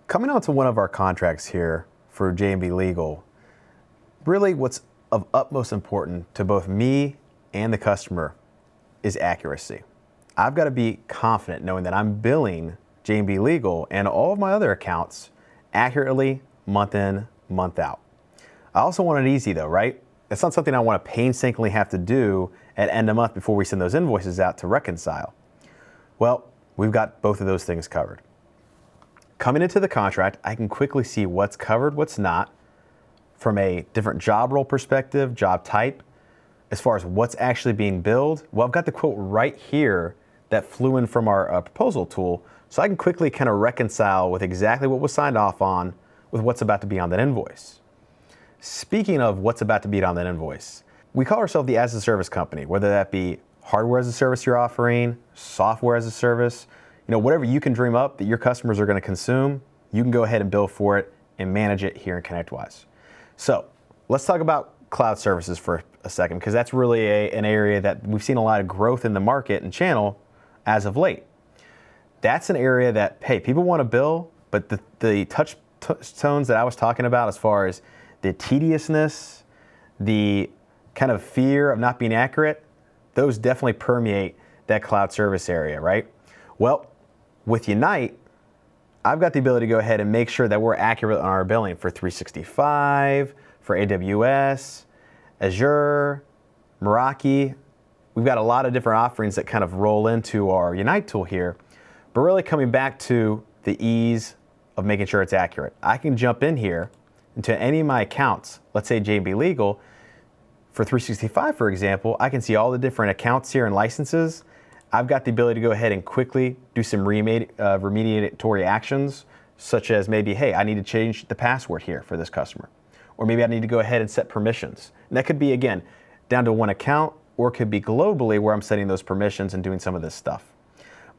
Coming on to one of our contracts here for J&B Legal, really what's of utmost importance to both me and the customer is accuracy. I've got to be confident knowing that I'm billing J&B Legal and all of my other accounts accurately month in, month out. I also want it easy though, right? It's not something I want to painstakingly have to do at end of month before we send those invoices out to reconcile. Well, we've got both of those things covered. Coming into the contract, I can quickly see what's covered, what's not, from a different job role perspective, job type. As far as what's actually being billed, well, I've got the quote right here that flew in from our proposal tool, so I can quickly kind of reconcile with exactly what was signed off on with what's about to be on that invoice. Speaking of what's about to be on that invoice, we call ourselves the as a service company, whether that be hardware as a service you're offering, software as a service, whatever you can dream up that your customers are going to consume, you can go ahead and bill for it and manage it here in ConnectWise. So let's talk about cloud services for a second, because that's really an area that we've seen a lot of growth in the market and channel as of late. That's an area that, hey, people want to bill, but the touch tones that I was talking about as far as the tediousness, the kind of fear of not being accurate, those definitely permeate that cloud service area, right? Well, with Unite, I've got the ability to go ahead and make sure that we're accurate on our billing for 365, for AWS, Azure, Meraki. We've got a lot of different offerings that kind of roll into our Unite tool here, but really coming back to the ease of making sure it's accurate. I can jump in here into any of my accounts, let's say J&B Legal. For 365, for example, I can see all the different accounts here and licenses. I've got the ability to go ahead and quickly do some remediatory actions, such as maybe, hey, I need to change the password here for this customer. Or maybe I need to go ahead and set permissions. And that could be, again, down to one account, or it could be globally where I'm setting those permissions and doing some of this stuff.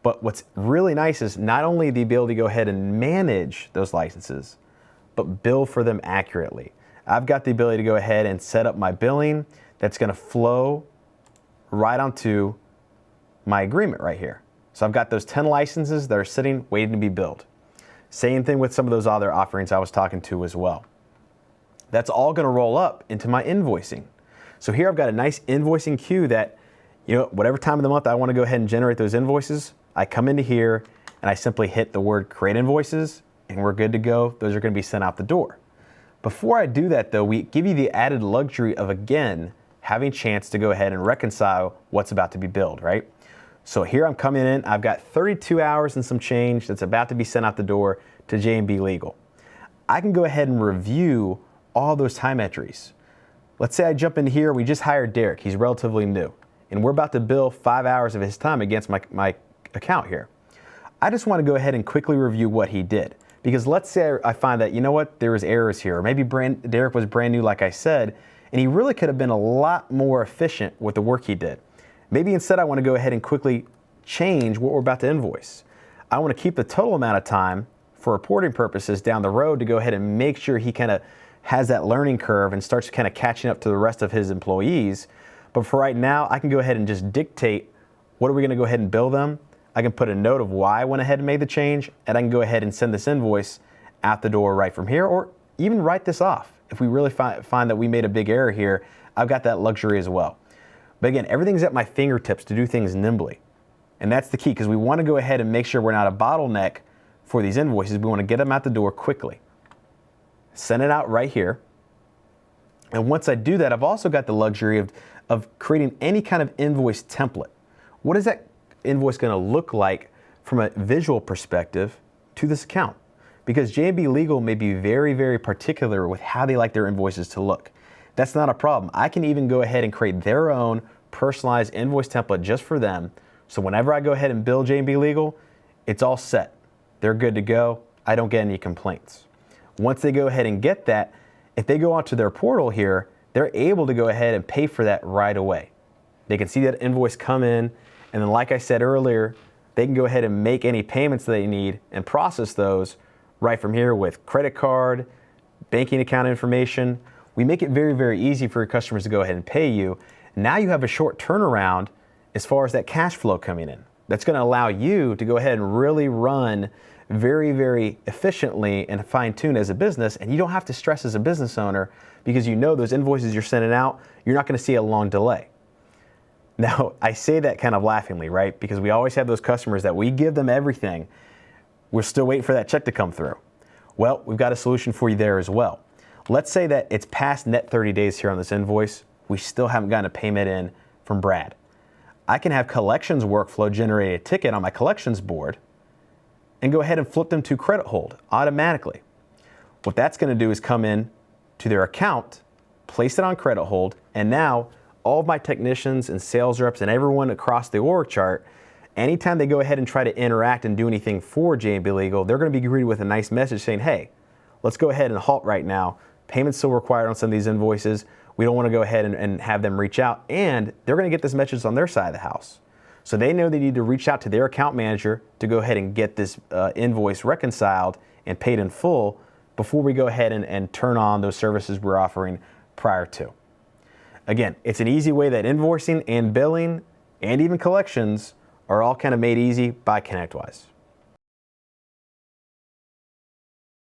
But what's really nice is not only the ability to go ahead and manage those licenses, but bill for them accurately. I've got the ability to go ahead and set up my billing that's going to flow right onto my agreement right here. So I've got those 10 licenses that are sitting waiting to be billed. Same thing with some of those other offerings I was talking to as well. That's all going to roll up into my invoicing. So here I've got a nice invoicing queue that, whatever time of the month I want to go ahead and generate those invoices, I come into here and I simply hit the word create invoices and we're good to go. Those are going to be sent out the door. Before I do that though, we give you the added luxury of, again, having a chance to go ahead and reconcile what's about to be billed, right? So here I'm coming in, I've got 32 hours and some change that's about to be sent out the door to J&B Legal. I can go ahead and review all those time entries. Let's say I jump in here, we just hired Derek, he's relatively new, and we're about to bill 5 hours of his time against my account here. I just want to go ahead and quickly review what he did. Because let's say I find that, there was errors here, or maybe Derek was brand new like I said, and he really could have been a lot more efficient with the work he did. Maybe instead I want to go ahead and quickly change what we're about to invoice. I want to keep the total amount of time for reporting purposes down the road to go ahead and make sure he kind of has that learning curve and starts kind of catching up to the rest of his employees. But for right now, I can go ahead and just dictate what are we going to go ahead and bill them. I can put a note of why I went ahead and made the change, and I can go ahead and send this invoice out the door right from here, or even write this off. If we really find that we made a big error here, I've got that luxury as well. But again, everything's at my fingertips to do things nimbly. And that's the key, because we want to go ahead and make sure we're not a bottleneck for these invoices. We want to get them out the door quickly. Send it out right here. And once I do that, I've also got the luxury of creating any kind of invoice template. What is that invoice going to look like from a visual perspective to this account? Because J&B Legal may be very, very particular with how they like their invoices to look. That's not a problem. I can even go ahead and create their own personalized invoice template just for them. So whenever I go ahead and bill J&B Legal, it's all set. They're good to go. I don't get any complaints. Once they go ahead and get that, if they go onto their portal here, they're able to go ahead and pay for that right away. They can see that invoice come in, and then like I said earlier, they can go ahead and make any payments they need and process those right from here with credit card, banking account information. We make it very, very easy for your customers to go ahead and pay you. Now you have a short turnaround as far as that cash flow coming in. That's going to allow you to go ahead and really run very, very efficiently and fine-tuned as a business, and you don't have to stress as a business owner because you know those invoices you're sending out, you're not going to see a long delay. Now, I say that kind of laughingly, right? Because we always have those customers that we give them everything. We're still waiting for that check to come through. Well, we've got a solution for you there as well. Let's say that it's past net 30 days here on this invoice. We still haven't gotten a payment in from Brad. I can have collections workflow generate a ticket on my collections board and go ahead and flip them to credit hold automatically. What that's going to do is come in to their account, place it on credit hold, and now all of my technicians and sales reps and everyone across the org chart, anytime they go ahead and try to interact and do anything for J&B Legal, they're going to be greeted with a nice message saying, hey, let's go ahead and halt right now. Payment's still required on some of these invoices. We don't want to go ahead and have them reach out, and they're going to get this message on their side of the house. So they know they need to reach out to their account manager to go ahead and get this invoice reconciled and paid in full before we go ahead and turn on those services we're offering prior to. Again, it's an easy way that invoicing and billing and even collections are all kind of made easy by ConnectWise.